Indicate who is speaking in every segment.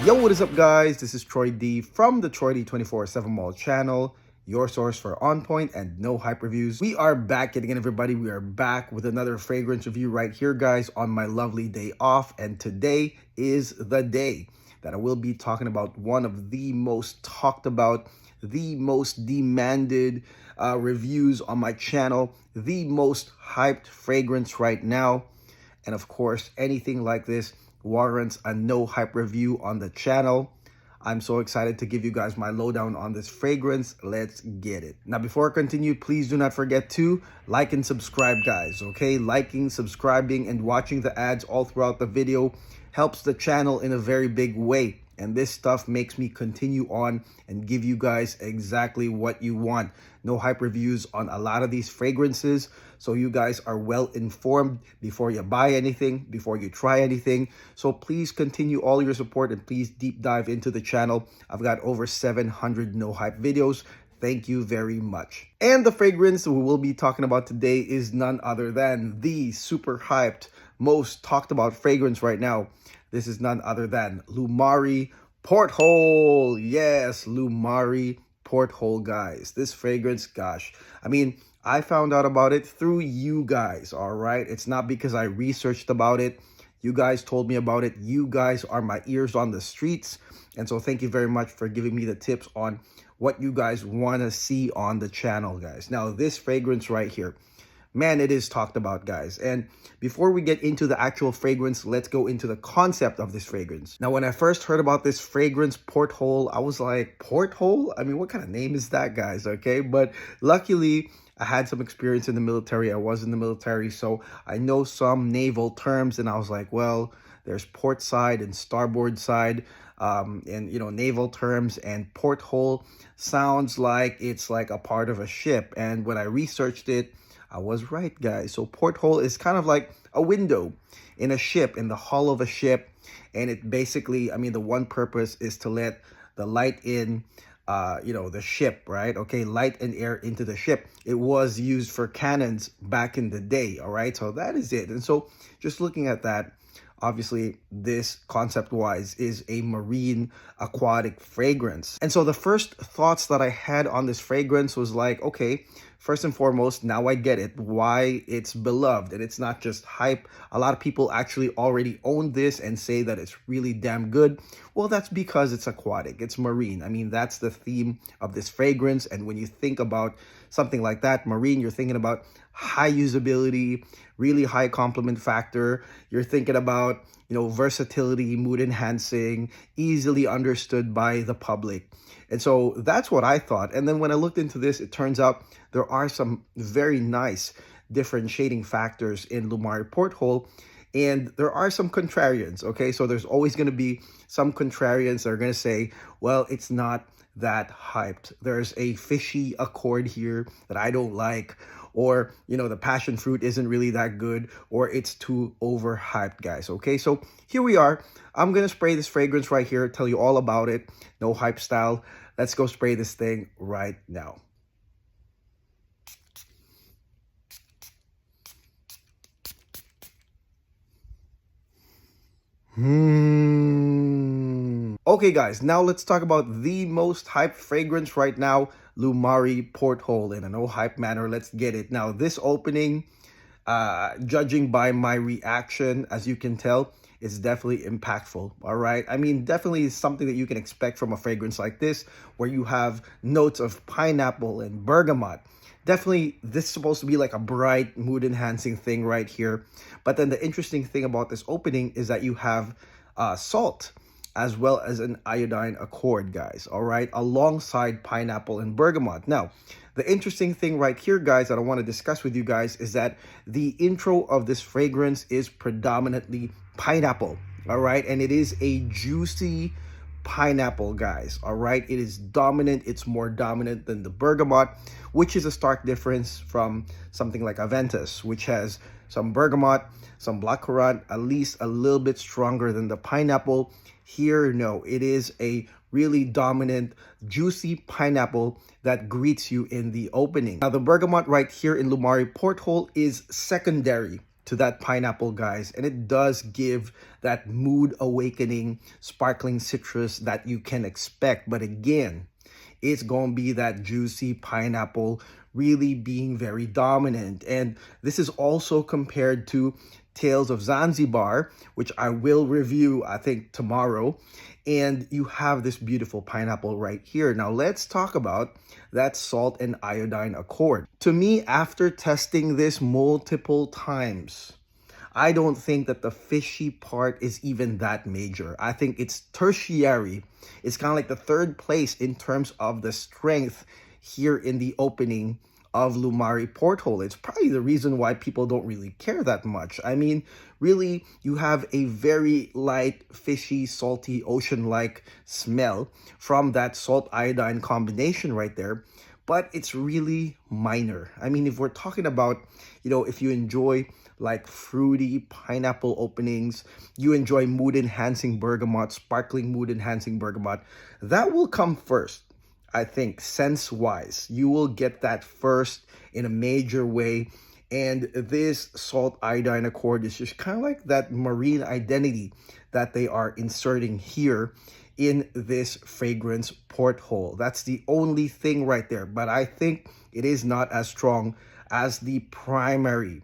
Speaker 1: Yo, what is up, guys? This is Troy D from the Troy D 24/7 Mall channel, your source for on point and no hype reviews. We are back again, everybody. We are back with another fragrance review right here, guys, on my lovely day off. And today is the day that I will be talking about one of the most talked about, the most demanded reviews on my channel, the most hyped fragrance right now. And of course, anything like this warrants a no hype review on the channel. I'm so excited to give you guys my lowdown on this fragrance. Let's get it. Now, before I continue, please do not forget to like and subscribe, guys, okay? Liking, subscribing, and watching the ads all throughout the video helps the channel in a very big way. And this stuff makes me continue on and give you guys exactly what you want. No hype reviews on a lot of these fragrances, so you guys are well informed before you buy anything, before you try anything. So please continue all your support and please deep dive into the channel. I've got over 700 no hype videos. Thank you very much. And the fragrance we will be talking about today is none other than the super hyped, most talked about fragrance right now. This is none other than Loumari Porthole. Yes, Loumari Porthole, guys. This fragrance, gosh, I mean, I found out about it through you guys, all right? It's not because I researched about it. You guys told me about it. You guys are my ears on the streets. And so thank you very much for giving me the tips on what you guys want to see on the channel, guys. Now, this fragrance right here, man, it is talked about, guys. And before we get into the actual fragrance, let's go into the concept of this fragrance. Now, when I first heard about this fragrance, Porthole, I was like, Porthole? I mean, what kind of name is that, guys? Okay, but luckily, I had some experience in the military. I was in the military, so I know some naval terms, and I was like, well, there's port side and starboard side, and, you know, naval terms, and porthole sounds like it's like a part of a ship. And when I researched it, I was right, guys. So porthole is kind of like a window in a ship, in the hull of a ship. And it basically, I mean, the one purpose is to let the light in, you know, the ship, right? Okay, light and air into the ship. It was used for cannons back in the day, all right? So that is it. And so just looking at that, obviously, this concept-wise is a marine aquatic fragrance. And so the first thoughts that I had on this fragrance was like, okay, first and foremost, now I get it, why it's beloved. And it's not just hype. A lot of people actually already own this and say that it's really damn good. Well, that's because it's aquatic. It's marine. I mean, that's the theme of this fragrance. And when you think about something like that, marine, you're thinking about high usability, really high compliment factor. You're thinking about, you know, versatility, mood enhancing, easily understood by the public. And so that's what I thought. And then when I looked into this, it turns out there are some very nice differentiating factors in Loumari Porthole. And there are some contrarians, okay? So there's always going to be some contrarians that are going to say, well, it's not that hyped. There's a fishy accord here that I don't like, or, you know, the passion fruit isn't really that good, or it's too overhyped, guys, okay? So here we are. I'm going to spray this fragrance right here, tell you all about it, no hype style. Let's go spray this thing right now. Okay, guys, now let's talk about the most hyped fragrance right now, Loumari Porthole. In a no hype manner, let's get it. Now, this opening, judging by my reaction, as you can tell, is definitely impactful, all right? I mean, definitely something that you can expect from a fragrance like this, where you have notes of pineapple and bergamot. Definitely, this is supposed to be like a bright, mood-enhancing thing right here. But then the interesting thing about this opening is that you have salt, as well as an iodine accord, guys, all right, alongside pineapple and bergamot. Now, the interesting thing right here, guys, that I want to discuss with you guys is that the intro of this fragrance is predominantly pineapple, all right, and it is a juicy pineapple, guys, all right? It is dominant. It's more dominant than the bergamot, which is a stark difference from something like Aventus, which has some bergamot, some blackcurrant, at least a little bit stronger than the pineapple. Here, no, it is a really dominant, juicy pineapple that greets you in the opening. Now, the bergamot right here in Loumari Porthole is secondary to that pineapple, guys, and it does give that mood awakening sparkling citrus that you can expect. But again, it's going to be that juicy pineapple really being very dominant. And this is also compared to Tales of Zanzibar, which I will review, I think, tomorrow. And you have this beautiful pineapple right here. Now, let's talk about that salt and iodine accord. To me, after testing this multiple times, I don't think that the fishy part is even that major. I think it's tertiary. It's kind of like the third place in terms of the strength here in the opening of Loumari Porthole. It's probably the reason why people don't really care that much. I mean, really, you have a very light, fishy, salty, ocean-like smell from that salt-iodine combination right there, but it's really minor. I mean, if we're talking about, if you enjoy like fruity pineapple openings, you enjoy mood-enhancing bergamot, sparkling mood-enhancing bergamot, that will come first. I think sense-wise, you will get that first in a major way. And this salt iodine accord is just kind of like that marine identity that they are inserting here in this fragrance porthole. That's the only thing right there. But I think it is not as strong as the primary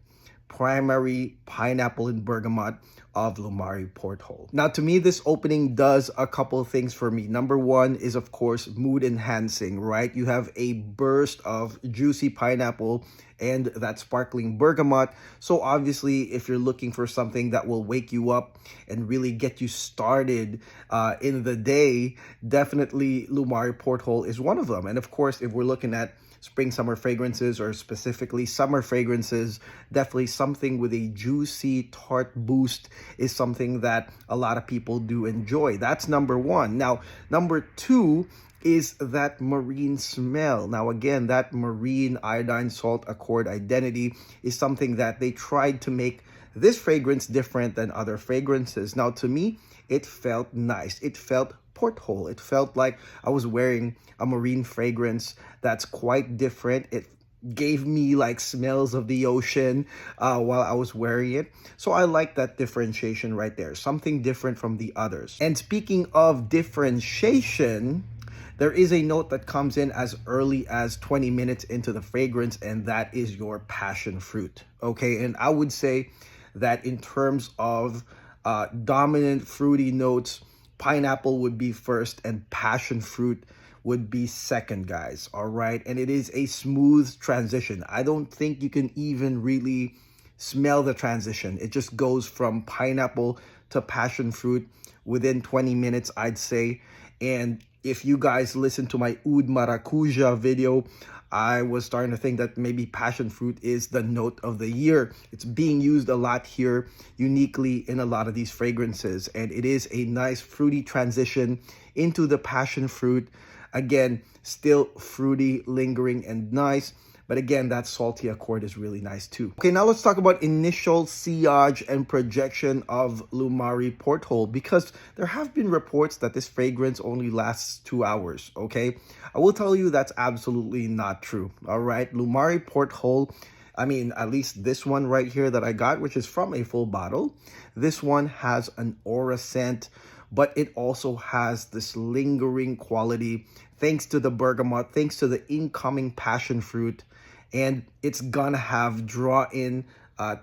Speaker 1: pineapple and bergamot of Loumari Porthole. Now, to me, this opening does a couple of things for me. Number one is, of course, mood enhancing, right? You have a burst of juicy pineapple and that sparkling bergamot. So obviously, if you're looking for something that will wake you up and really get you started in the day, definitely Loumari Porthole is one of them. And of course, if we're looking at spring summer fragrances, or specifically summer fragrances, definitely something with a juicy tart boost is something that a lot of people do enjoy. That's number one. Now, number two is that marine smell. Now, again, that marine iodine salt accord identity is something that they tried to make this fragrance different than other fragrances. Now, to me, it felt nice. It felt porthole. It felt like I was wearing a marine fragrance that's quite different. It gave me like smells of the ocean while I was wearing it. So I like that differentiation right there. Something different from the others. And speaking of differentiation, there is a note that comes in as early as 20 minutes into the fragrance, and that is your passion fruit. Okay, and I would say that in terms of dominant fruity notes, pineapple would be first and passion fruit would be second, guys. All right, and it is a smooth transition. I don't think you can even really smell the transition. It just goes from pineapple to passion fruit within 20 minutes, I'd say. And if you guys listen to my Oud Maracuja video, I was starting to think that maybe passion fruit is the note of the year. It's being used a lot here, uniquely in a lot of these fragrances. And it is a nice fruity transition into the passion fruit. Again, still fruity, lingering, and nice. But again, that salty accord is really nice too. Okay, now let's talk about initial sillage and projection of Loumari Porthole, because there have been reports that this fragrance only lasts 2 hours, okay? I will tell you that's absolutely not true, all right? Loumari Porthole, I mean, at least this one right here that I got, which is from a full bottle, this one has an aura scent, but it also has this lingering quality thanks to the bergamot, thanks to the incoming passion fruit, and it's gonna have draw-in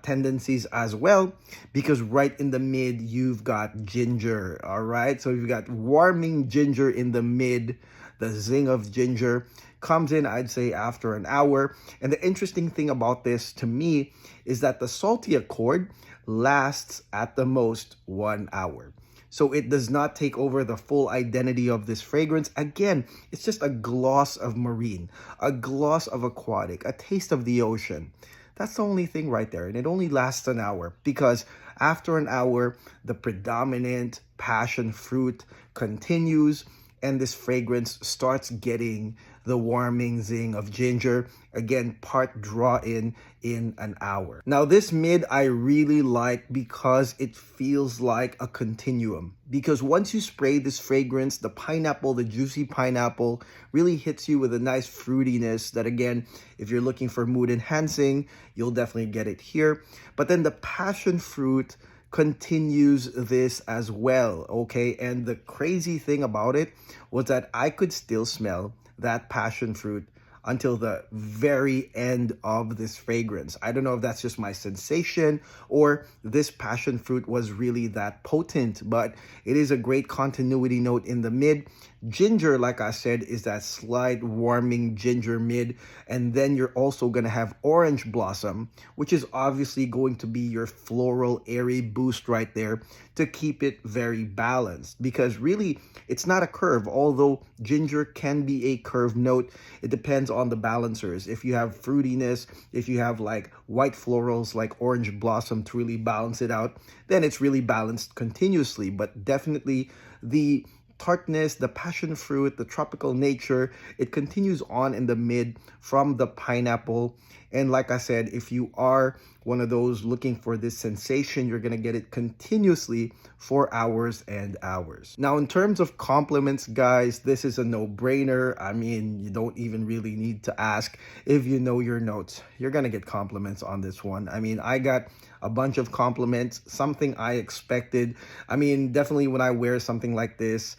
Speaker 1: tendencies as well, because right in the mid, you've got ginger, all right? So you've got warming ginger in the mid. The zing of ginger comes in, I'd say, after an hour. And the interesting thing about this to me is that the salty accord lasts at the most 1 hour. So it does not take over the full identity of this fragrance. Again, it's just a gloss of marine, a gloss of aquatic, a taste of the ocean. That's the only thing right there. And it only lasts an hour, because after an hour, the predominant passion fruit continues. and this fragrance starts getting the warming zing of ginger. Again, part draw in an hour. Now this mid I really like because it feels like a continuum. Because once you spray this fragrance, the pineapple, the juicy pineapple really hits you with a nice fruitiness that, again, if you're looking for mood enhancing, you'll definitely get it here. But then the passion fruit continues this as well, okay? And the crazy thing about it was that I could still smell that passion fruit until the very end of this fragrance. I don't know if that's just my sensation or this passion fruit was really that potent, but it is a great continuity note in the mid. Ginger, like I said, is that slight warming ginger mid, and then you're also going to have orange blossom, which is obviously going to be your floral airy boost right there to keep it very balanced, because really it's not a curve. Although ginger can be a curved note, it depends on the balancers. If you have fruitiness, if you have like white florals like orange blossom to really balance it out, then it's really balanced continuously. But definitely the tartness, the passion fruit, the tropical nature, it continues on in the mid from the pineapple. And like I said, if you are one of those looking for this sensation, you're going to get it continuously for hours and hours. Now, in terms of compliments, guys, this is a no-brainer. I mean, you don't even really need to ask. If you know your notes, you're going to get compliments on this one. I mean, I got a bunch of compliments, something I expected. I mean, definitely when I wear something like this,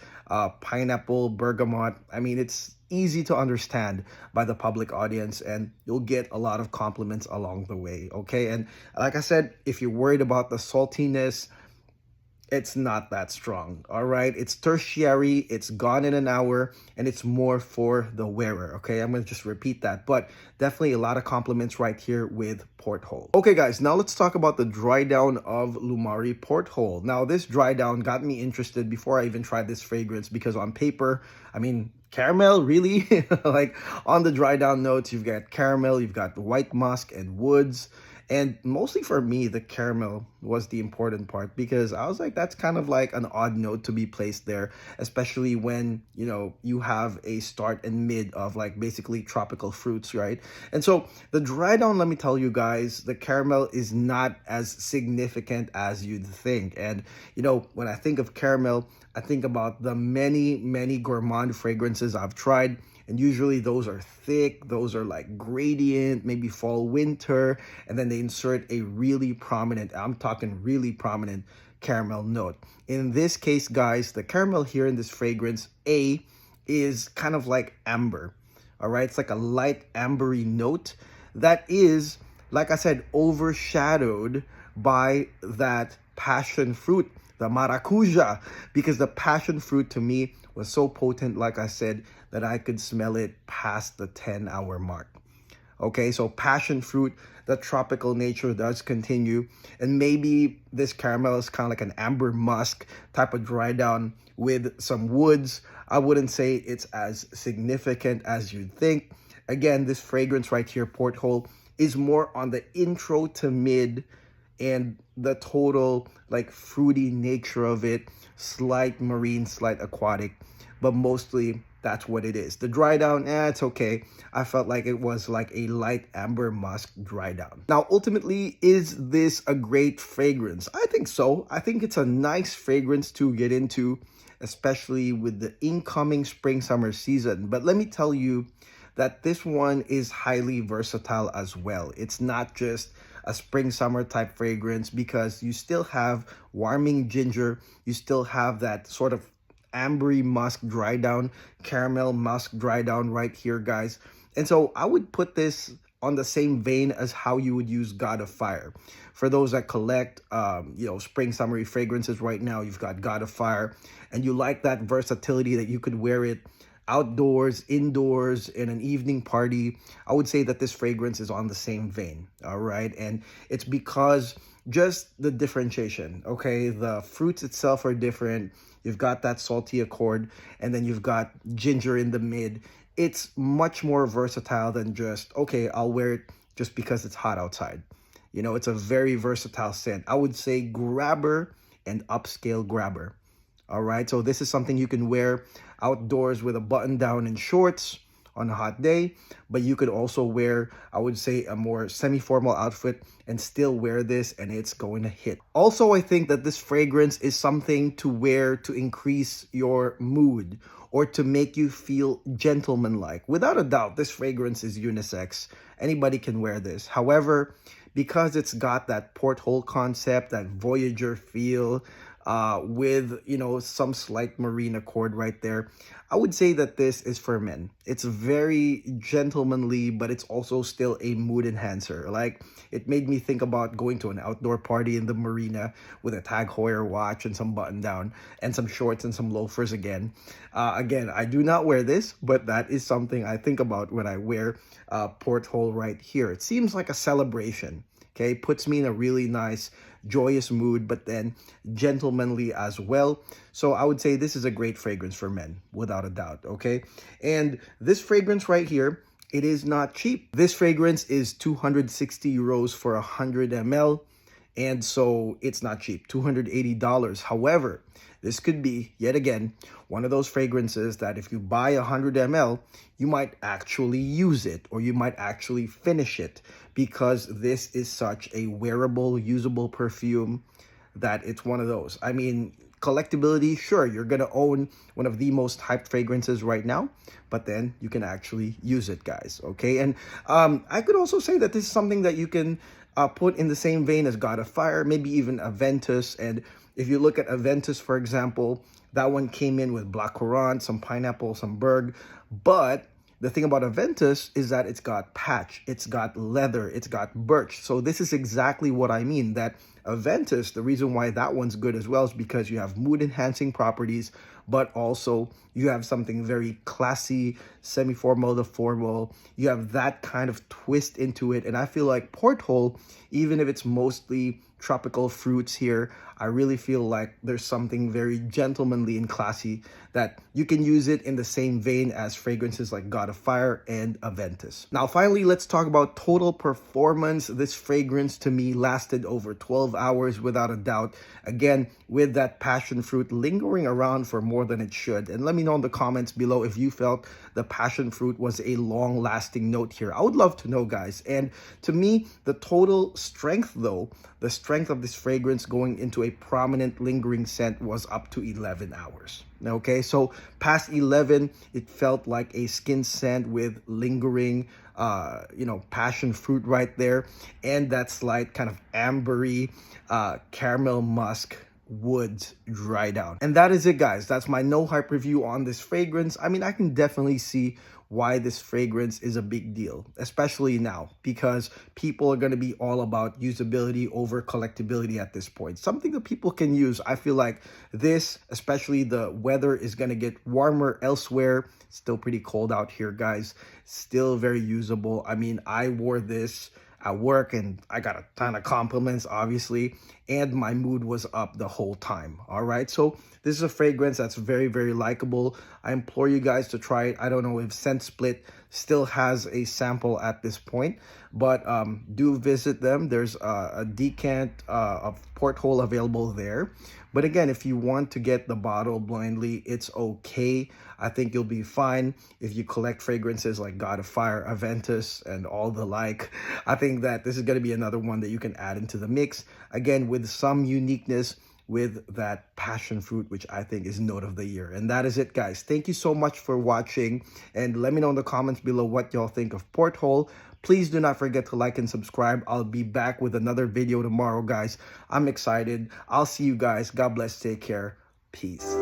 Speaker 1: pineapple, bergamot, I mean, it's easy to understand by the public audience, and you'll get a lot of compliments along the way, okay? And like I said, if you're worried about the saltiness, it's not that strong, all right? It's tertiary, it's gone in an hour, and it's more for the wearer, okay? I'm gonna just repeat that, but definitely a lot of compliments right here with Porthole. Okay, guys, now let's talk about the dry down of Loumari Porthole. Now, this dry down got me interested before I even tried this fragrance, because on paper, I mean, caramel, really? Like on the dry down notes, you've got caramel, you've got white musk and woods. And mostly for me, the caramel was the important part, because I was like, that's kind of like an odd note to be placed there, especially when, you know, you have a start and mid of like basically tropical fruits, right? And so the dry down, let me tell you guys, the caramel is not as significant as you'd think. And, you know, when I think of caramel, I think about the many gourmand fragrances I've tried. And usually those are thick, those are like gradient, maybe fall, winter, and then they insert a really prominent, I'm talking really prominent caramel note. In this case, guys, the caramel here in this fragrance, is kind of like amber, all right? It's like a light ambery note that is, like I said, overshadowed by that passion fruit, the maracuja, because the passion fruit to me was so potent, like I said, that I could smell it past the 10-hour mark. Okay, so passion fruit, the tropical nature does continue. And maybe this caramel is kind of like an amber musk type of dry down with some woods. I wouldn't say it's as significant as you'd think. Again, this fragrance right here, Porthole, is more on the intro to mid, and the total like fruity nature of it, slight marine, slight aquatic, but mostly that's what it is. The dry down, it's okay. I felt like it was like a light amber musk dry down. Now, ultimately, is this a great fragrance? I think so. I think it's a nice fragrance to get into, especially with the incoming spring summer season. But let me tell you that this one is highly versatile as well. It's not just a spring summer type fragrance, because you still have warming ginger, you still have that sort of ambery musk dry down, caramel musk dry down right here, guys. And so I would put this on the same vein as how you would use God of Fire. For those that collect, you know, spring summery fragrances right now, you've got God of Fire, and you like that versatility that you could wear it outdoors, indoors, in an evening party. I would say that this fragrance is on the same vein, all right? And it's because just the differentiation, okay? The fruits itself are different. You've got that salty accord, and then you've got ginger in the mid. It's much more versatile than just, okay, I'll wear it just because it's hot outside. You know, it's a very versatile scent. I would say grabber and upscale grabber. All right, so this is something you can wear outdoors with a button down and shorts on a hot day, but you could also wear, I would say, a more semi-formal outfit and still wear this, and it's going to hit. Also, I think that this fragrance is something to wear to increase your mood or to make you feel gentlemanlike. Without a doubt, this fragrance is unisex. Anybody can wear this. However, because it's got that porthole concept, that Voyager feel, with, you know, some slight marine accord right there, I would say that this is for men. It's very gentlemanly, but it's also still a mood enhancer. Like, it made me think about going to an outdoor party in the marina with a Tag Heuer watch and some button down and some shorts and some loafers again. Again, I do not wear this, but that is something I think about when I wear Porthole right here. It seems like a celebration. Okay, puts me in a really nice, joyous mood, but then gentlemanly as well. So I would say this is a great fragrance for men, without a doubt, okay? And this fragrance right here, it is not cheap. This fragrance is 260 euros for 100 ml. And so it's not cheap, $280. However, this could be, yet again, one of those fragrances that if you buy 100 ml, you might actually use it or you might actually finish it, because this is such a wearable, usable perfume that it's one of those. I mean, collectability, sure, you're going to own one of the most hyped fragrances right now, but then you can actually use it, guys, okay? And I could also say that this is something that you can put in the same vein as God of Fire, maybe even Aventus. And if you look at Aventus, for example, that one came in with Black Currant, some pineapple, some berg. But the thing about Aventus is that it's got patch, it's got leather, it's got birch. So this is exactly what I mean, that Aventus, the reason why that one's good as well is because you have mood enhancing properties, but also you have something very classy, semi-formal to formal. You have that kind of twist into it. And I feel like Porthole, even if it's mostly tropical fruits here, I really feel like there's something very gentlemanly and classy that you can use it in the same vein as fragrances like God of Fire and Aventus. Now, finally, let's talk about total performance. This fragrance to me lasted over 12 hours without a doubt. Again, with that passion fruit lingering around for more than it should. And let me know in the comments below if you felt the passion fruit was a long-lasting note here. I would love to know, guys. And to me, the total strength, though, the strength of this fragrance going into a prominent lingering scent was up to 11 hours. Okay, so past 11, it felt like a skin scent with lingering, passion fruit right there. And that slight kind of ambery, caramel musk would dry down. And that is it, guys. That's my no hype review on this fragrance. I mean, I can definitely see why this fragrance is a big deal, especially now, because people are going to be all about usability over collectability at this point. Something that people can use. I feel like this, especially the weather is going to get warmer elsewhere. Still pretty cold out here, guys. Still very usable. I mean, I wore this at work and I got a ton of compliments, obviously, and my mood was up the whole time. All right, so this is a fragrance that's very, very likable. I implore you guys to try it. I don't know if Scent Split still has a sample at this point, but do visit them. There's a decant of Porthole available there. But again, if you want to get the bottle blindly, it's okay. I think you'll be fine if you collect fragrances like God of Fire, Aventus, and all the like. I think that this is going to be another one that you can add into the mix. Again, with some uniqueness, with that passion fruit, which I think is note of the year. And that is it, guys. Thank you so much for watching. And let me know in the comments below what y'all think of Porthole. Please do not forget to like and subscribe. I'll be back with another video tomorrow, guys. I'm excited. I'll see you guys. God bless. Take care. Peace.